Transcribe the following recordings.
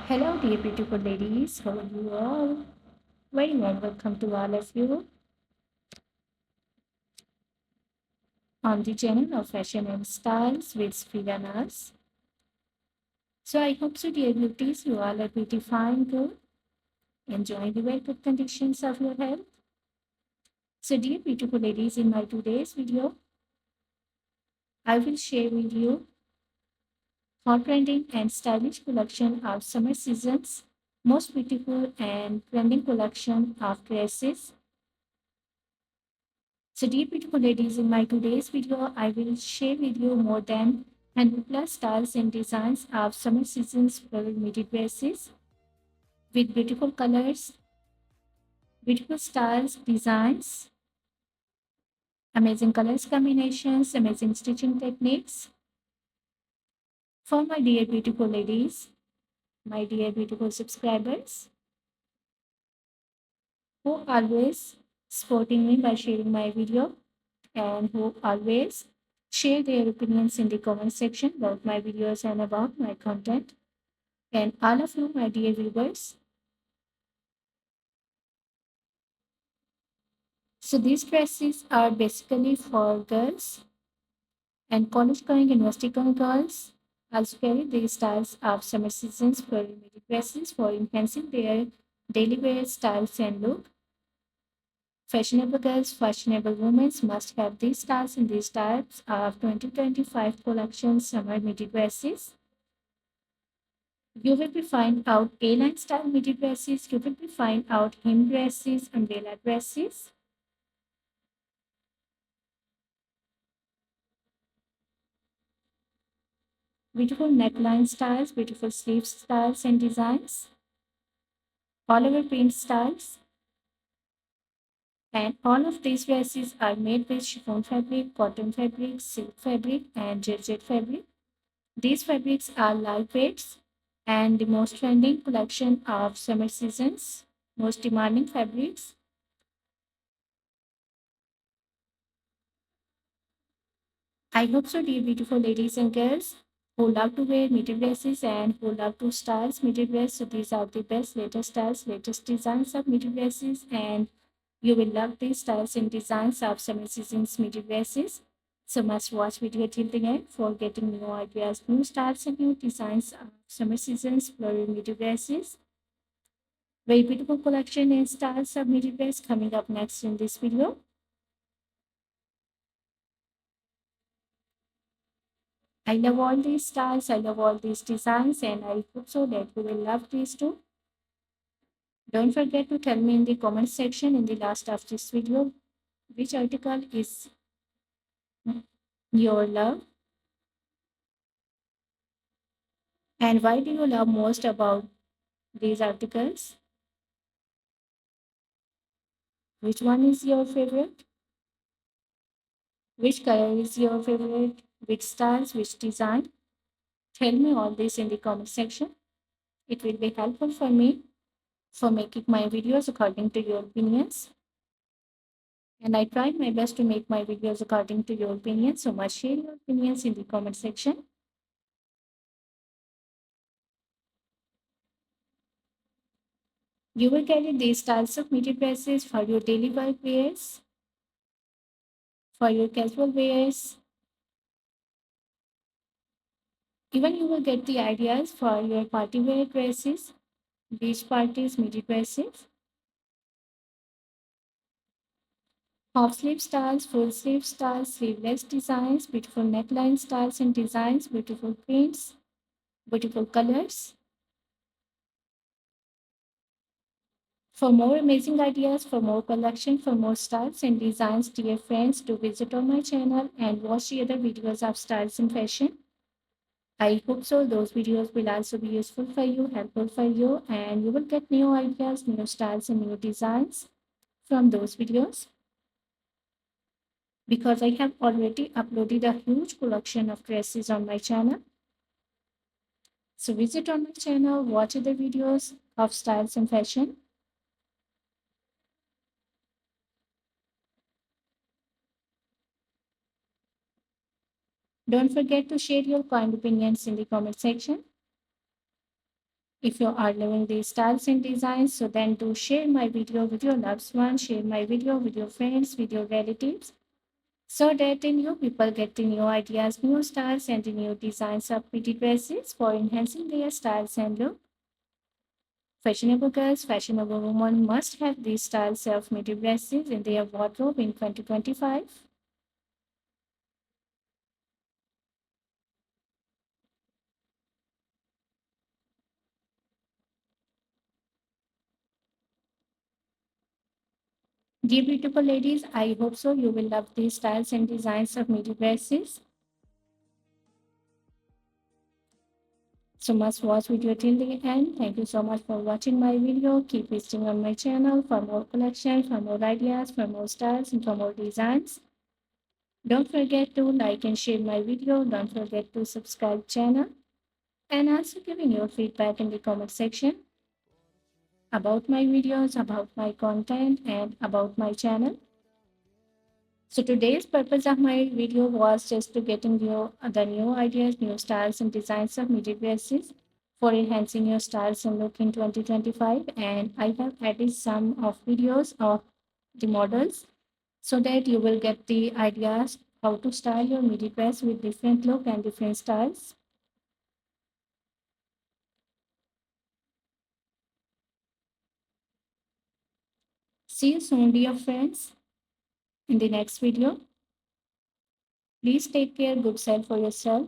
Hello, dear beautiful ladies. How are you all? Very warm welcome to all of you on the channel of Fashion and Styles with Safeera. So I hope so, dear beauties, you all are pretty fine, good, enjoying the very good conditions of your health. So, dear beautiful ladies, in my today's video, I will share with you hot trending and stylish collection of summer seasons, most beautiful and trending collection of dresses. So, dear beautiful ladies, in my today's video, I will share with you more than 100 plus styles and designs of summer season's floral midi dresses with beautiful colors, beautiful styles, designs, amazing colors combinations, amazing stitching techniques. For my dear beautiful ladies, my dear beautiful subscribers who always supporting me by sharing my video and who always share their opinions in the comment section about my videos and about my content. And all of you, my dear viewers. So these dresses are basically for girls and college going, university going girls. Also carry these styles of summer seasons for midi dresses for enhancing their daily wear styles and look. Fashionable girls, fashionable women must have these styles in these types of 2025 collection summer midi dresses. You will be find out A-line style midi dresses. You will be find out hem dresses, umbrella dresses. Beautiful neckline styles, beautiful sleeve styles and designs. All over print styles. And all of these dresses are made with chiffon fabric, cotton fabric, silk fabric, and georgette fabric. These fabrics are lightweights and the most trending collection of summer seasons, most demanding fabrics. I hope so, dear beautiful ladies and girls who love to wear midi dresses and who love to styles midi dress. So these are the best latest styles, latest designs of midi dresses, and you will love these styles and designs of summer season's midi dresses. So must watch video till the end for getting new ideas, new styles and new designs of summer season's floral midi dresses. Very beautiful collection and styles of midi dress coming up next in this video. I love all these styles, I love all these designs, and I hope so that you will love these too. Don't forget to tell me in the comment section in the last of this video which article is your love and why do you love most about these articles. Which one is your favorite? Which color is your favorite? Which styles, which design? Tell me all this in the comment section. It will be helpful for me for making my videos according to your opinions. And I tried my best to make my videos according to your opinions. So much share your opinions in the comment section. You will carry these styles of midi dresses for your daily work wears, for your casual wears. Even you will get the ideas for your party wear dresses, beach parties, midi dresses, half sleeve styles, full sleeve styles, sleeveless designs, beautiful neckline styles and designs, beautiful prints, beautiful colors. For more amazing ideas, for more collection, for more styles and designs, dear friends, do visit on my channel and watch the other videos of styles and fashion. I hope so. Those videos will also be useful for you, helpful for you, and you will get new ideas, new styles, and new designs from those videos. Because I have already uploaded a huge collection of dresses on my channel. So visit on my channel, watch other videos of styles and fashion. Don't forget to share your kind opinions in the comment section. If you are loving these styles and designs, so then do share my video with your loved ones, share my video with your friends, with your relatives, so that the new people get the new ideas, new styles, and the new designs of pretty dresses for enhancing their styles and look. Fashionable girls, fashionable women must have these styles of midi dresses in their wardrobe in 2025. Dear beautiful ladies, I hope so you will love these styles and designs of midi dresses. So must watch video till the end. Thank you so much for watching my video. Keep visiting on my channel for more collection, for more ideas, for more styles, and for more designs. Don't forget to like and share my video. Don't forget to subscribe channel and also giving your feedback in the comment section about my videos, about my content, and about my channel. So today's purpose of my video was just to getting you the new ideas, new styles and designs of midi dresses for enhancing your styles and look in 2025. And I have added some of videos of the models so that you will get the ideas how to style your midi dress with different look and different styles. See you soon, dear friends, in the next video. Please take care, good self for yourself.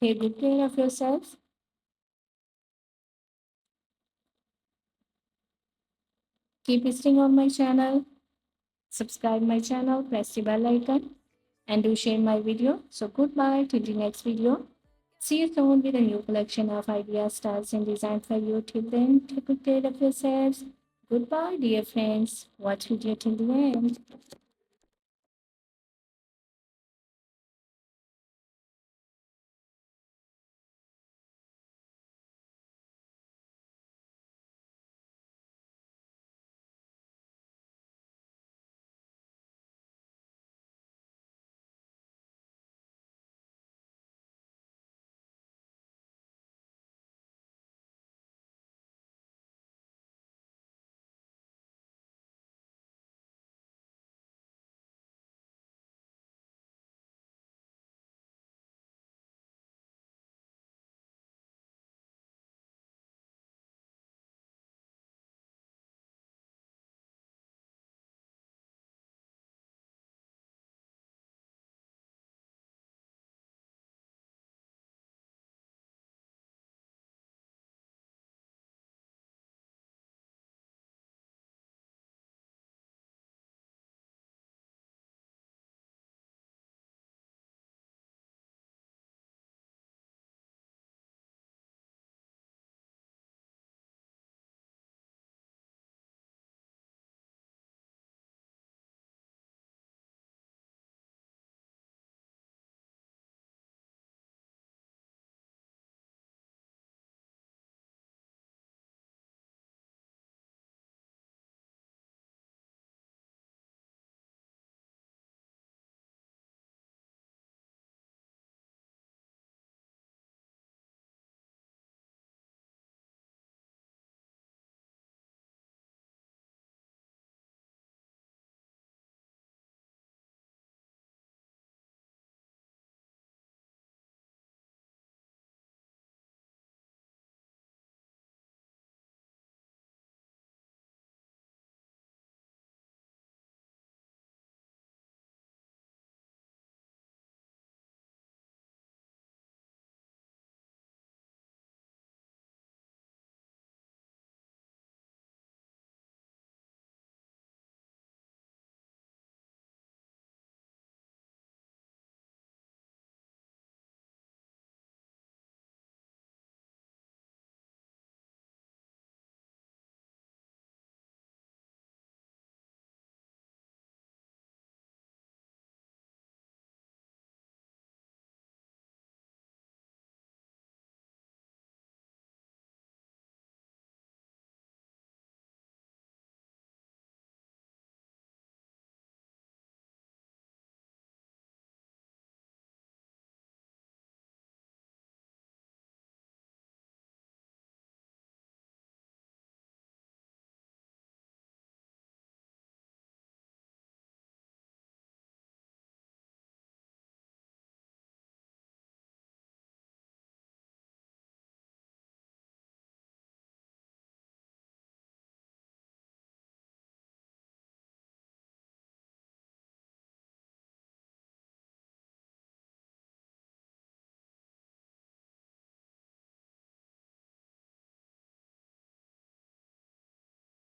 Take good care of yourself. Keep visiting on my channel. Subscribe my channel, press the bell icon, and do share my video. So goodbye till the next video. See you soon with a new collection of ideas, styles, and design for you. Till then, take good care of yourselves. Goodbye, dear friends. Watch video till the end.